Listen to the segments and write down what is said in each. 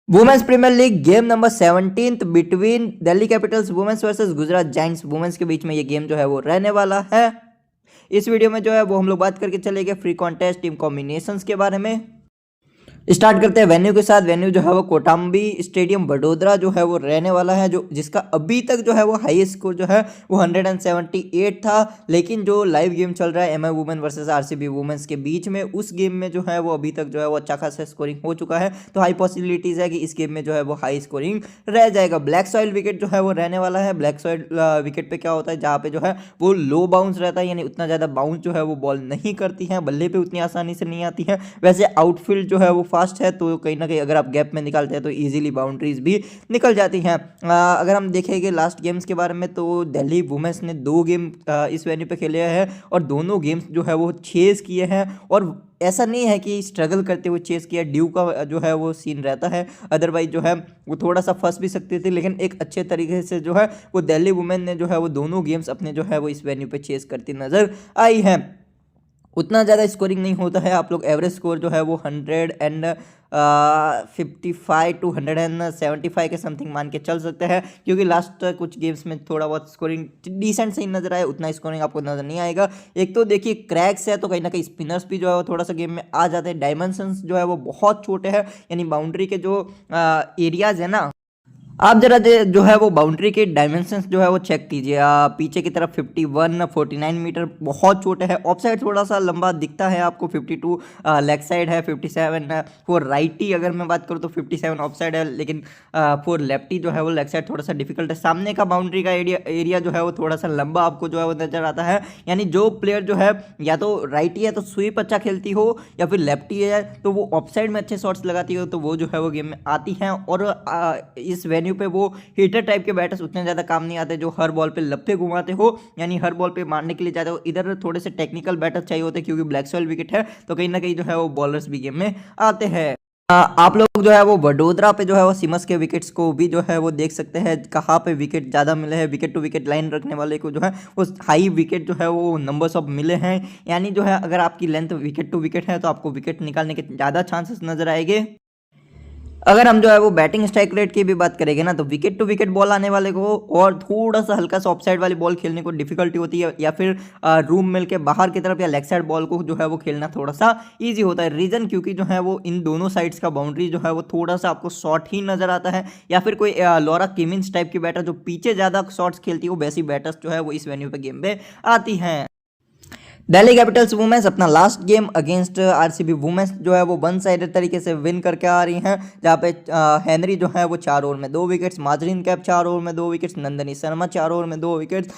Women's Premier League game number 17 between Delhi Capitals women's versus Gujarat giants women's के बीच में ये गेम जो है वो रहने वाला है। इस वीडियो में जो है वो हम लोग बात करके चलेंगे फ्री कॉन्टेस्ट टीम कॉम्बिनेशंस के बारे में। स्टार्ट करते हैं वेन्यू के साथ। वेन्यू जो है वो कोटंबी स्टेडियम वडोदरा जो है वो रहने वाला है, जो जिसका अभी तक जो है वो हाईएस्ट स्कोर जो है वो 178 था। लेकिन जो लाइव गेम चल रहा है MI women versus RCB women's के बीच में, उस गेम में जो है वो अभी तक जो है वो अच्छा खासा स्कोरिंग हो चुका है। तो हाई पॉसिबिलिटीज है कि इस गेम में जो है वो हाई स्कोरिंग रह जाएगा। ब्लैक सॉइल विकेट जो है वो रहने वाला है। ब्लैक सॉइल विकेट पे क्या होता है, जहाँ पे जो है वो लो बाउंस रहता है, यानी उतना ज़्यादा बाउंस जो है वो बॉल नहीं करती है, बल्ले पे उतनी आसानी से नहीं आती है। वैसे आउटफील्ड जो है वो फास्ट है, तो कहीं ना कहीं अगर आप गैप में निकालते हैं तो इजीली बाउंड्रीज भी निकल जाती हैं। अगर हम देखेंगे लास्ट गेम्स के बारे में, तो दिल्ली वुमेन्स ने 2 गेम इस वेन्यू पे खेले हैं और दोनों गेम्स जो है वो चेस किए हैं। और ऐसा नहीं है कि स्ट्रगल करते हुए चेस किया, ड्यू का जो है वो सीन रहता है, अदरवाइज जो है वो थोड़ा सा फंस भी सकती थी। लेकिन एक अच्छे तरीके से जो है वो दिल्ली वुमेन ने जो है वो दोनों गेम्स अपने जो है वो इस वेन्यू पे चेस करती नजर आई है। उतना ज़्यादा स्कोरिंग नहीं होता है। आप लोग एवरेज स्कोर जो है वो 155 टू 175 के समथिंग मान के चल सकते हैं, क्योंकि लास्ट कुछ गेम्स में थोड़ा बहुत स्कोरिंग डिसेंट सही नजर आया, उतना स्कोरिंग आपको नजर नहीं आएगा। एक तो देखिए क्रैक्स है, तो कहीं ना कहीं स्पिनर्स भी जो है वो थोड़ा सा गेम में आ जाते हैं। डायमेंशंस जो है वो बहुत छोटे हैं, यानी बाउंड्री के जो एरियाज है ना, आप जरा जो है वो बाउंड्री के डायमेंशंस जो है वो चेक कीजिए। पीछे की तरफ 51 49 मीटर बहुत छोटे है। ऑफ साइड थोड़ा सा लंबा दिखता है आपको, 52 लेग साइड है, 57 फॉर राइटी अगर मैं बात करूँ तो 57 ऑफ साइड है। लेकिन फॉर लेफ्टी जो है वो लेग साइड थोड़ा सा डिफिकल्ट है। सामने का बाउंड्री का एरिया जो है वो थोड़ा सा लंबा आपको जो है वो नजर आता है। यानी जो प्लेयर जो है या तो राइटी है तो स्वीप अच्छा खेलती हो, या फिर लेफ्टी है तो वो ऑफ साइड में अच्छे शॉट्स लगाती हो, तो वो जो है वो गेम में आती हैं। और इस वेन्यू पे वो हीटर टाइप के बैटर्स उतने ज़्यादा काम नहीं आते जो हर बॉल पे लप्पे घुमाते हो, यानी हर बॉल पे मारने के लिए जाते हो। इधर थोड़े से टेक्निकल बैटर्स चाहिए होते हैं, क्योंकि ब्लैक सॉइल विकेट है, तो कहीं ना कहीं जो है वो बॉलर्स भी गेम में आते हैं। आप लोग जो है वो वडोदरा पे जो है वो सिमस के विकेट्स को भी जो है वो देख सकते हैं, कहाँ पे विकेट ज़्यादा मिले हैं। विकेट टू विकेट लाइन रखने वाले को जो है वो हाई विकेट जो है वो नंबर्स ऑफ मिले हैं, यानी जो है अगर आपकी लेंथ विकेट टू विकेट है तो आपको विकेट निकालने के ज़्यादा चांसेस नजर आएंगे। अगर हम जो है वो बैटिंग स्ट्राइक रेट की भी बात करेंगे ना, तो विकेट टू विकेट बॉल आने वाले को और थोड़ा सा हल्का सा ऑफसाइड वाली बॉल खेलने को डिफिकल्टी होती है, या फिर रूम मिल के बाहर की तरफ या लेग साइड बॉल को जो है वो खेलना थोड़ा सा इजी होता है। रीजन क्योंकि जो है वो इन दोनों साइड्स का बाउंड्री जो है वो थोड़ा सा आपको शॉर्ट ही नजर आता है, या फिर कोई लॉरा किमिंस टाइप की बैटर जो पीछे ज़्यादा शॉट्स खेलती हो, वैसी बैटर्स जो है वो इस वेन्यू पे गेम पे आती हैं। दिल्ली कैपिटल्स वुमेन्स अपना last game against RCB women's जो है वो वन साइडेड तरीके से विन करके आ रही हैं, जहाँ पे हेनरी जो है वो 4 ओवर में 2 विकेट्स, माजरीन कैप 4 ओवर में 2 विकेट्स, नंदनी शर्मा 4 ओवर में 2 विकेट्स,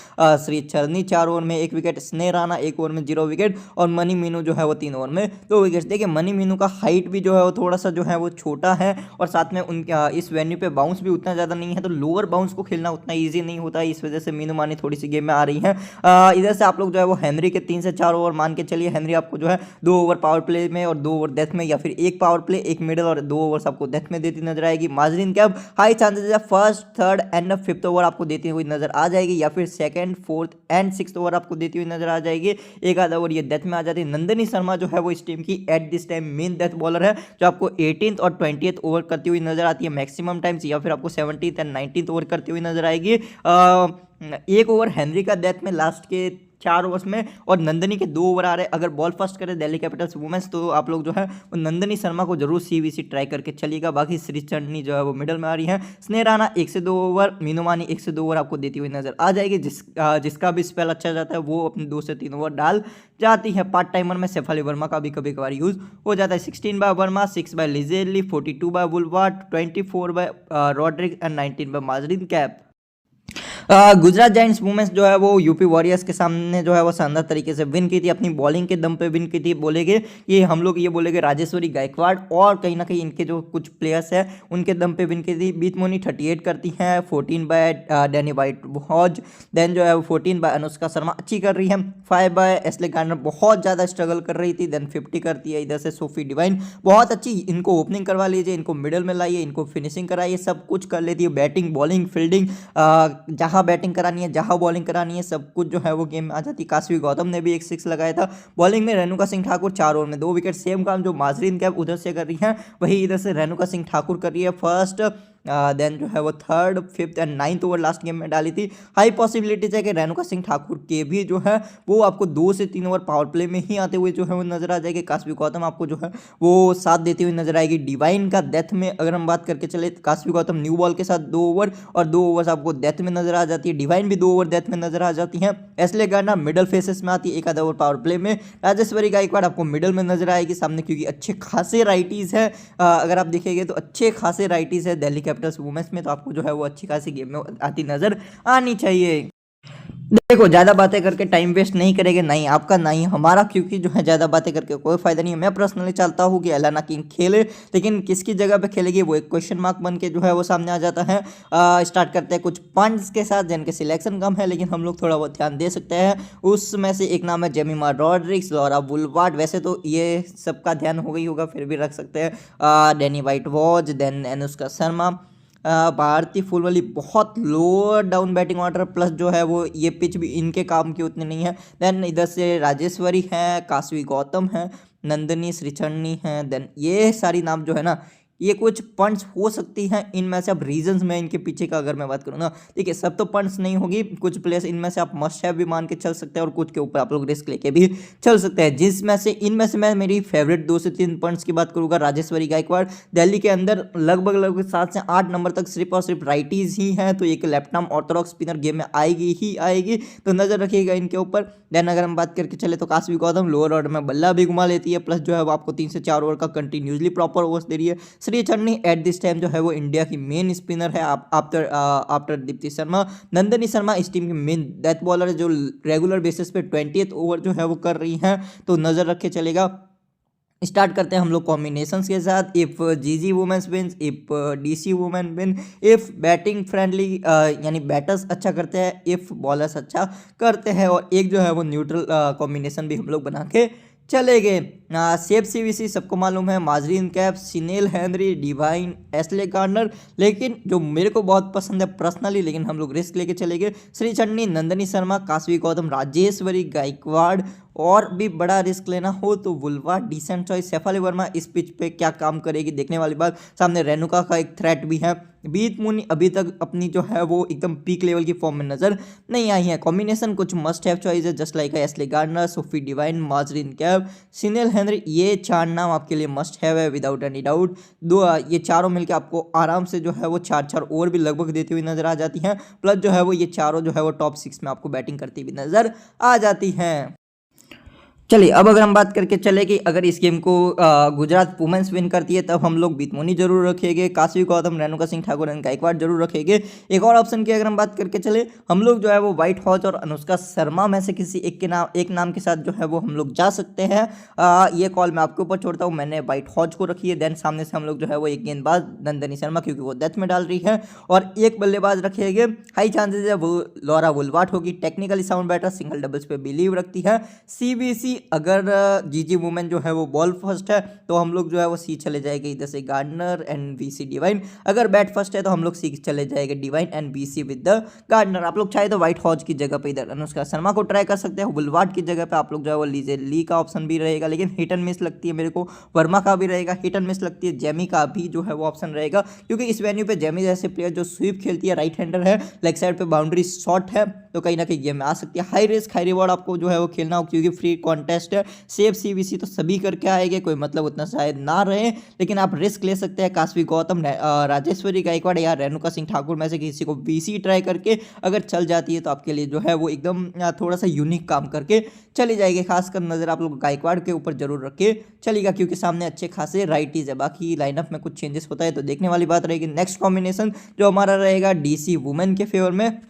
श्री चरनी 4 ओवर में 1 विकेट, स्नेह राणा 1 ओवर में 0 विकेट, और मनी मीनू जो है वो 3 ओवर में 2 विकेट्स। देखिए मनी मीनू का हाइट भी जो है वो थोड़ा सा जो है वो छोटा है, और साथ में उनके इस वेन्यू पे बाउंस भी उतना ज़्यादा नहीं है, तो लोअर बाउंस को खेलना उतना ईजी नहीं होता है। इस वजह से मीनू मानी थोड़ी सी गेम में आ रही है। इधर से आप लोग जो है वो हेनरी के 3 से 4 ओवर मान के चलिए। हेनरी आपको जो है 2 ओवर पावर प्ले में और 2 ओवर डेथ में, या फिर 1 पावर प्ले 1 मिडल और 2 ओवर्स आपको डेथ में देती नजर आएगी। माजरीन कैप हाई चांसेस है first third and fifth over आपको देती हुई नजर आ जाएगी, या फिर second fourth and sixth over आपको देती हुई नजर आ जाएगी। एक आधा ओवर ये डेथ में आ जाती है। नंदनी शर्मा जो है वो इस टीम की at this time main death bowler है, जो आपको 18th और 20th ओवर करती हुई नजर आती है मैक्सिमम टाइम्स, या फिर आपको 17th एंड 19th ओवर करती हुई नजर आएगी। एक ओवर हेनरी का डेथ में लास्ट के 4 ओवर्स में, और नंदनी के 2 ओवर आ रहे हैं। अगर बॉल फर्स्ट करे दिल्ली कैपिटल्स वुमेन्स, तो आप लोग जो है वो नंदनी शर्मा को जरूर सीवीसी ट्राई करके चलिएगा। बाकी श्री चंडनी जो है वो मिडल में आ रही है। स्नेह राणा 1 से 2 ओवर, मीनू मानी 1 से 2 ओवर आपको देती हुई नजर आ जाएगी। जिसका भी स्पेल अच्छा जाता है वो अपने 2 से 3 ओवर डाल जाती है। पार्ट टाइमर में शेफाली वर्मा का भी कभी कभार यूज हो जाता है। 16 by Verma, 6 by Lizelle, 42 by Wolvaardt, 24 by Rodrigues and 19 by Marizanne Kapp. Gujarat giants women's जो है वो यूपी वॉरियर्स के सामने जो है वो शानदार तरीके से विन की थी, अपनी बॉलिंग के दम पे विन की थी। बोलेंगे ये हम लोग ये बोलेंगे राजेश्वरी गायकवाड़ और कहीं ना कहीं इनके जो कुछ प्लेयर्स हैं उनके दम पे विन की थी। बीत मोनी 38 करती हैं, 14 by Danni Wyatt Hodge, then जो है वो 14 बाय अनुष्का शर्मा अच्छी कर रही है, 5 बाय एस्ले गार्नर बहुत ज़्यादा स्ट्रगल कर रही थी, देन 50 करती है इधर से सोफी डिवाइन बहुत अच्छी। इनको ओपनिंग करवा लीजिए, इनको मिडल में लाइए, इनको फिनिशिंग कराइए, सब कुछ कर लेती है। बैटिंग बॉलिंग फील्डिंग जहाँ जहाँ बैटिंग करानी है, जहाँ बॉलिंग करानी है, सब कुछ जो है वो गेम में आ जाती है। काशवी गौतम ने भी एक 6 लगाया था। बॉलिंग में रेणुका सिंह ठाकुर 4 ओवर में 2 विकेट। सेम काम जो माजरीन कैप उधर से कर रही है वही इधर से रेणुका सिंह ठाकुर कर रही है। फर्स्ट देन जो है वो 3rd, 5th and 9th over last game में डाली थी। हाई पॉसिबिलिटीज है कि रेणुका सिंह ठाकुर के भी जो है वो आपको 2 से 3 ओवर पावर प्ले में ही आते हुए जो है वो नजर आ जाएगी। काशवी गौतम आपको जो है वो साथ देती हुई नजर आएगी। डिवाइन का डेथ में अगर हम बात करके चले, काशवी गौतम न्यू बॉल के साथ 2 ओवर और 2 ओवर्स आपको डेथ में नजर आ जाती है। डिवाइन भी 2 ओवर डेथ में नजर आ जाती है। एस्ले गार्नर मिडल फेसेस में आती है, 1 आधा ओवर पावर प्ले में। राजेश्वरी गायकवाड़ आपको मिडल में नजर आएगी सामने, क्योंकि अच्छे खासे राइटीज है। अगर आप देखेंगे तो अच्छे खासे राइटीज है दिल्ली कैपिटल्स वुमेन्स में, तो आपको जो है वो अच्छी खासी गेम में आती नजर आनी चाहिए। देखो ज़्यादा बातें करके टाइम वेस्ट नहीं करेंगे, नहीं आपका नहीं हमारा, क्योंकि जो है ज़्यादा बातें करके कोई फायदा नहीं है। मैं पर्सनली चाहता हूँ कि एलाना किंग खेले, लेकिन किसकी जगह पे खेलेगी वो एक क्वेश्चन मार्क बन के जो है वो सामने आ जाता है। स्टार्ट करते हैं कुछ पंट्स के साथ जिनके सिलेक्शन कम है, लेकिन हम लोग थोड़ा बहुत ध्यान दे सकते हैं। उसमें से एक नाम है जेमिमा रॉड्रिक्स, लॉरा वुलवार्ड। वैसे तो ये सबका ध्यान हो गई होगा, फिर भी रख सकते हैं। Danni Wyatt was, then Anushka Sharma. Bharti Fulmali बहुत lower down batting order, plus जो है वो ये पिच भी इनके काम की उतनी नहीं है। देन इधर से राजेश्वरी है, काशवी गौतम है, नंदिनी श्रीचरणी है। देन ये सारी नाम जो है ना, ये कुछ पंट्स हो सकती हैं इनमें से। अब रीजंस में इनके पीछे का अगर मैं बात करूँ ना, ठीक है, सब तो पंट्स नहीं होगी, कुछ प्लेयर्स इनमें से आप मस्ट हैव भी मान के चल सकते हैं और कुछ के ऊपर आप लोग रिस्क लेके भी चल सकते हैं। जिसमें से इनमें से मैं मेरी फेवरेट 2 से 3 पंट्स की बात करूँगा। राजेश्वरी गायकवाड़ दिल्ली के अंदर लगभग 7 से 8 नंबर तक सिर्फ और सिर्फ राइटीज ही हैं, तो एक left arm Orthodox spinner game में आएगी ही आएगी, तो नजर रखिएगा इनके ऊपर। देन अगर हम बात करके चले तो काशवी गौतम लोअर ऑर्डर में बल्ला भी घुमा लेती है, प्लस जो है वो आपको 3 से 4 ओवर का कंटिन्यूसली प्रॉपर ओवर्स दे रही है। श्रीचरणी एट दिस टाइम जो है वो इंडिया की मेन स्पिनर है आफ्टर दीप्ति शर्मा। नंदिनी शर्मा इस टीम की मेन डेथ बॉलर है, जो रेगुलर बेसिस पे 20th ओवर जो है वो कर रही हैं, तो नजर रखे चलेगा। स्टार्ट करते हैं हम लोग कॉम्बिनेशंस के साथ। If GG women's wins, if DC women win, if batting friendly यानी बैटर्स अच्छा करते हैं, इफ बॉलर्स अच्छा करते हैं, और एक जो है वो न्यूट्रल कॉम्बिनेशन भी हम लोग बना के चले गए। सेफ सीवीसी सबको मालूम है, Marizanne Kapp, Chinelle Henry, Devine, Ashleigh Gardner. लेकिन जो मेरे को बहुत पसंद है पर्सनली, लेकिन हम लोग रिस्क लेके चले गए, श्रीचरणी, नंदिनी शर्मा, काशवी गौतम, राजेश्वरी गायकवाड़। और भी बड़ा रिस्क लेना हो तो वुलवार्ड डिसेंट चॉइस। शेफाली वर्मा इस पिच पे क्या काम करेगी देखने वाली बात। सामने रेणुका का एक थ्रेट भी है। बीत मुनी अभी तक अपनी जो है वो एकदम पीक लेवल की फॉर्म में नजर नहीं आई है। कॉम्बिनेशन कुछ मस्ट हैव चॉइस है, just like Ashleigh Gardner, Sophie Devine, Marizanne Kapp, Chinelle Henry. ये 4 नाम आपके लिए मस्ट हैव है विदाउट एनी डाउट। ये चारों मिलकर आपको आराम से जो है वो 4-4 ओवर भी लगभग देती हुई नजर आ जाती हैं। प्लस जो है वो ये चारों जो है वो टॉप 6 में आपको बैटिंग करती हुई नजर आ जाती हैं। चलिए अब अगर हम बात करके चले कि अगर इस गेम को गुजरात वुमेन्स विन करती है तब हम लोग बीतमोनी जरूर रखेंगे, काशवी गौतम, रेणुका सिंह ठाकुर एंड गायकवाड़ जरूर रखेंगे। एक और ऑप्शन की अगर हम बात करके चले, हम लोग जो है वो व्हाइट हॉज और अनुष्का शर्मा में से किसी एक नाम के साथ जो है वो हम लोग जा सकते हैं। ये कॉल मैं आपके ऊपर छोड़ता हूँ। मैंने व्हाइट हॉज को रखी है। देन सामने से हम लोग जो है वो एक गेंदबाज नंदिनी शर्मा, क्योंकि वो डेथ में डाल रही है, और एक बल्लेबाज रखेंगे। हाई चांसेस है वो लॉरा वुलवार्ड होगी। Technically sound batter, single doubles पे बिलीव रखती है। सीबीसी अगर जीजी वुमेन जो है वो बॉल फर्स्ट है तो हम लोग जो है वो सी चले जाएंगे इधर से गार्डनर एंड बीसी डिवाइन। अगर बैट फर्स्ट है तो हम लोग सी चले जाएंगे Devine and BC with the Gardner. आप लोग चाहे तो व्हाइट हॉज की जगह पे इधर अनुष्का शर्मा को ट्राई कर सकते हैं। वुलवार्ड की जगह पे आप लोग जो है वो लीजे ली का ऑप्शन भी रहेगा, लेकिन हिट एंड मिस लगती है मेरे को। वर्मा का भी रहेगा, हिट एंड मिस लगती है। जेमी का भी जो है वो ऑप्शन रहेगा, क्योंकि इस वेन्यू पे जेमी जैसे प्लेयर जो स्वीप खेलती है, राइट हैंडर है, लेग साइड पे बाउंड्री शॉट है, तो कहीं ना कहीं गेम में आ सकती है। हाई रिस्क हाई रिवॉर्ड आपको जो है वो खेलना हो, क्योंकि फ्री कॉन्टेस्ट है। सेफ सीवीसी तो सभी करके आएंगे, कोई मतलब उतना शायद ना रहे, लेकिन आप रिस्क ले सकते हैं। काशवी गौतम, राजेश्वरी गायकवाड़ या रेणुका सिंह ठाकुर में से किसी को बीसी ट्राई करके अगर चल जाती है तो आपके लिए जो है वो एकदम थोड़ा सा यूनिक काम करके चली जाएगी। खासकर नजर आप लोग गायकवाड़ के ऊपर जरूर रखे चलेगा, क्योंकि सामने अच्छे खासे राइटीज है। बाकी लाइनअप में कुछ चेंजेस होता है तो देखने वाली बात रहेगी। नेक्स्ट कॉम्बिनेशन जो हमारा रहेगा डीसी वुमेन के फेवर में,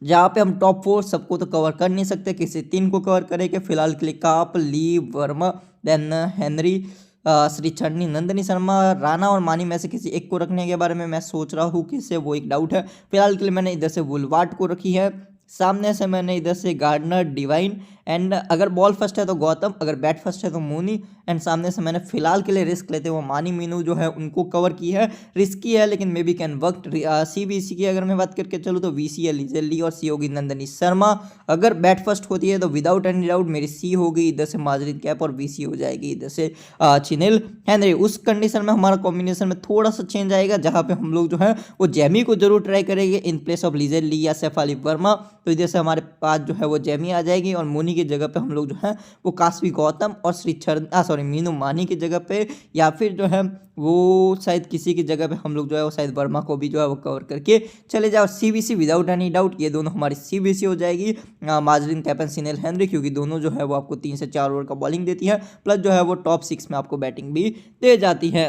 जहाँ पे हम टॉप 4 सबको तो कवर कर नहीं सकते, किसी 3 को कवर करेंगे फिलहाल के लिए। काप, ली, वर्मा, देन हेनरी, श्रीचरणी, नंदिनी शर्मा, राणा और मानी में से किसी एक को रखने के बारे में मैं सोच रहा हूँ, किससे वो एक डाउट है। फिलहाल के लिए मैंने इधर से वुलवार्ड को रखी है, सामने से मैंने इधर से गार्डनर, डिवाइन एंड अगर बॉल फर्स्ट है तो गौतम, अगर बैट फर्स्ट है तो मोनी, एंड सामने से मैंने फिलहाल के लिए रिस्क लेते हुए मानी मीनू जो है उनको कवर की है। रिस्की है लेकिन may be can work. CBC की अगर मैं बात करके चलूँ तो VC है लिजेली और C होगी नंदनी शर्मा। अगर बैट फर्स्ट होती है तो विदाउट एनी डाउट मेरी C होगी, इधर से माजरीन कैप, और VC हो जाएगी इधर से चिनेल हेनरी। उस कंडीशन में हमारा कॉम्बिनेशन में थोड़ा सा चेंज आएगा, जहाँ पे हम लोग जो है वो जैमी को जरूर ट्राई करेंगे इन प्लेस ऑफ लिजेली या सैफ अली वर्मा। तो इधर से हमारे पास जो है वो जैमी आ जाएगी, और मोनी की जगह पे हम लोग जो है वो काशवी गौतम और मीनू मानी की जगह पे, या फिर जो है वो शायद किसी की जगह पे हम लोग जो है वो शायद वर्मा को भी जो है वो कवर करके चले जाओ। CBC विदाउट एनी डाउट ये दोनों हमारी CBC हो जाएगी, माजरीन कैपन सिनेल हेनरी, क्योंकि दोनों जो है वो आपको 3 से 4 ओवर का बॉलिंग देती है, प्लस जो है वो टॉप 6 में आपको बैटिंग भी दे जाती है।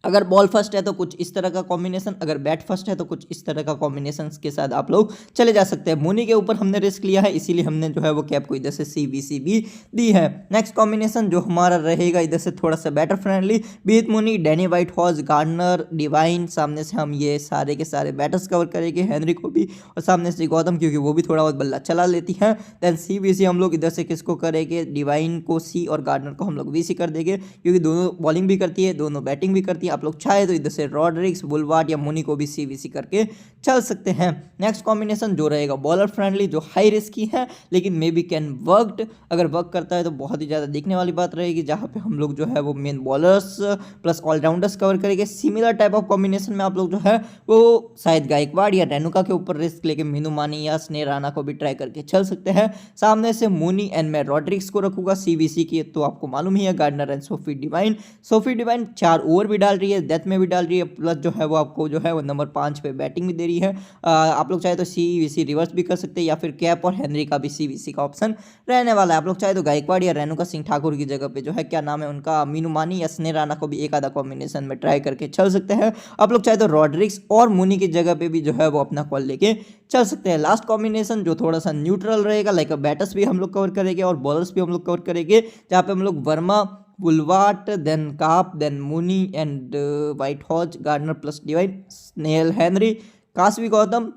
अगर बॉल फर्स्ट है तो कुछ इस तरह का कॉम्बिनेशन, अगर बैट फर्स्ट है तो कुछ इस तरह का कॉम्बिनेशन के साथ आप लोग चले जा सकते हैं। मोनी के ऊपर हमने रिस्क लिया है, इसीलिए हमने जो है वो कैप को इधर से CBC भी दी है। नेक्स्ट कॉम्बिनेशन जो हमारा रहेगा इधर से थोड़ा सा batter friendly, Beth Mooney, Danni Wyatt Hodge, Gardner, Devine. सामने से हम ये सारे के सारे बैटर्स कवर करेंगे, हेनरी को भी, और सामने से गौतम, क्योंकि वो भी थोड़ा बहुत बल्ला चला लेती है। देन CBC हम लोग इधर से किसको करेंगे, डिवाइन को C और गार्डनर को हम लोग VC कर देंगे, क्योंकि दोनों बॉलिंग भी करती है, दोनों बैटिंग भी करती है। आप लोग चाहे तो इधर से रॉड्रिक्स, बुलवार्ड या मुनी को भी CBC करके चल सकते हैं। नेक्स्ट कॉम्बिनेशन जो रहेगा बॉलर फ्रेंडली, जो हाई रिस्की है लेकिन मे बी कैन वर्कड। अगर वर्क करता है तो बहुत ही ज़्यादा देखने वाली बात रहेगी, जहाँ पे हम लोग जो है वो main bowlers plus allrounders cover करेंगे। सिमिलर टाइप ऑफ कॉम्बिनेशन में आप लोग जो है वो शायद गायकवाड़ या रेणुका के ऊपर रिस्क लेके मीनू मानी या स्नेह राणा को भी ट्राई करके चल सकते हैं। सामने से मुनी एंड मैं रॉड्रिक्स को रखूंगा CBC की, तो आपको मालूम ही है Gardner and Sophie Devine. Sophie Devine 4 over भी डाल रही है, डेथ में भी डाल रही है, प्लस जो है वो आपको जो है वो नंबर 5 पे बैटिंग भी दे रही है। आप लोग चाहे तो CBC रिवर्स भी कर सकते हैं, या फिर कैप और हेनरी का भी CBC का ऑप्शन रहने वाला है। आप लोग चाहे तो गायकवाड़ या रेणुका सिंह ठाकुर की जगह पे जो है क्या नाम है उनका, मीनू मानी या स्नेह राणा को भी एक आधा कॉम्बिनेशन में ट्राई करके चल सकते हैं। आप लोग चाहे तो रॉड्रिक्स और मुनी की जगह पे भी जो है वो अपना कॉल लेके चल सकते हैं। लास्ट कॉम्बिनेशन जो थोड़ा सा न्यूट्रल रहेगा, लाइक बैटर्स भी हम लोग कवर करेंगे और बॉलर्स भी हम लोग कवर करेंगे, जहाँ पे हम लोग Verma, Wolvaardt, then Kapp, then Mooney and Wyatt Hodge, Gardner plus Devine, Chinelle Henry, Kashvee Gautam,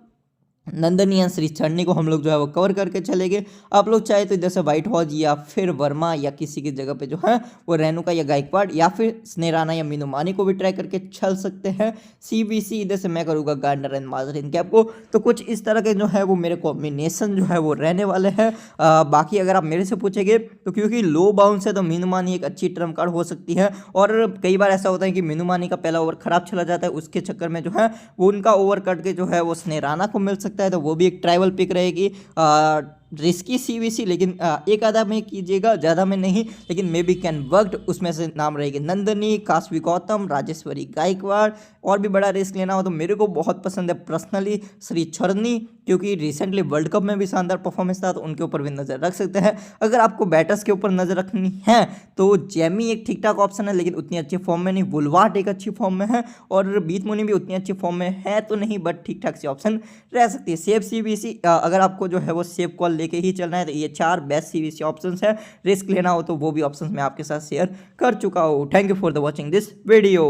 Nandini and Shree Charani को हम लोग जो है वो कवर करके चलेंगे। आप लोग चाहे तो इधर से व्हाइट हॉज या फिर वर्मा या किसी की जगह पे जो है वो रेणुका या गायकवाड़ या फिर स्नेह राणा या मीनू मानी को भी ट्राई करके चल सकते हैं। CBC इधर से मैं करूँगा गार्डनर एंड माजरीन कैप को। तो कुछ इस तरह के जो है वो मेरे कॉम्बिनेशन जो है वो रहने वाले हैं। बाकी अगर आप मेरे से पूछेंगे तो क्योंकि लो बाउंस है तो मीनू मानी एक अच्छी ट्रम्प कार्ड हो सकती है, और कई बार ऐसा होता है कि मीनू मानी का पहला ओवर खराब चला जाता है, उसके चक्कर में जो है वो उनका ओवर कट के जो है वो स्नेह राणा को मिल सकता है, तो वो भी एक ट्राइबल पिक रहेगी। रिस्की CBC, लेकिन एक आधा में कीजिएगा, ज़्यादा में नहीं, लेकिन मे बी कैन वर्कड। उसमें से नाम रहेगी नंदनी, काशवी गौतम, राजेश्वरी गायकवाड़। और भी बड़ा रिस्क लेना हो तो मेरे को बहुत पसंद है पर्सनली श्री चरनी, क्योंकि रिसेंटली वर्ल्ड कप में भी शानदार परफॉर्मेंस था, तो उनके ऊपर भी नज़र रख सकते हैं। अगर आपको बैटर्स के ऊपर नज़र रखनी है तो जैमी एक ठीक ठाक ऑप्शन है, लेकिन उतनी अच्छी फॉर्म में नहीं। बुलवाट एक अच्छी फॉर्म में है, और बीत मुनी भी उतनी अच्छी फॉर्म में है तो नहीं, बट ठीक ठाक से ऑप्शन रह सकती है। सेफ CBC, अगर आपको जो है वो सेफ कॉल लेके ही चलना है तो ये 4 बेस्ट CBC ऑप्शंस है। रिस्क लेना हो तो वो भी ऑप्शंस मैं आपके साथ शेयर कर चुका हूँ। Thank you for the watching this video.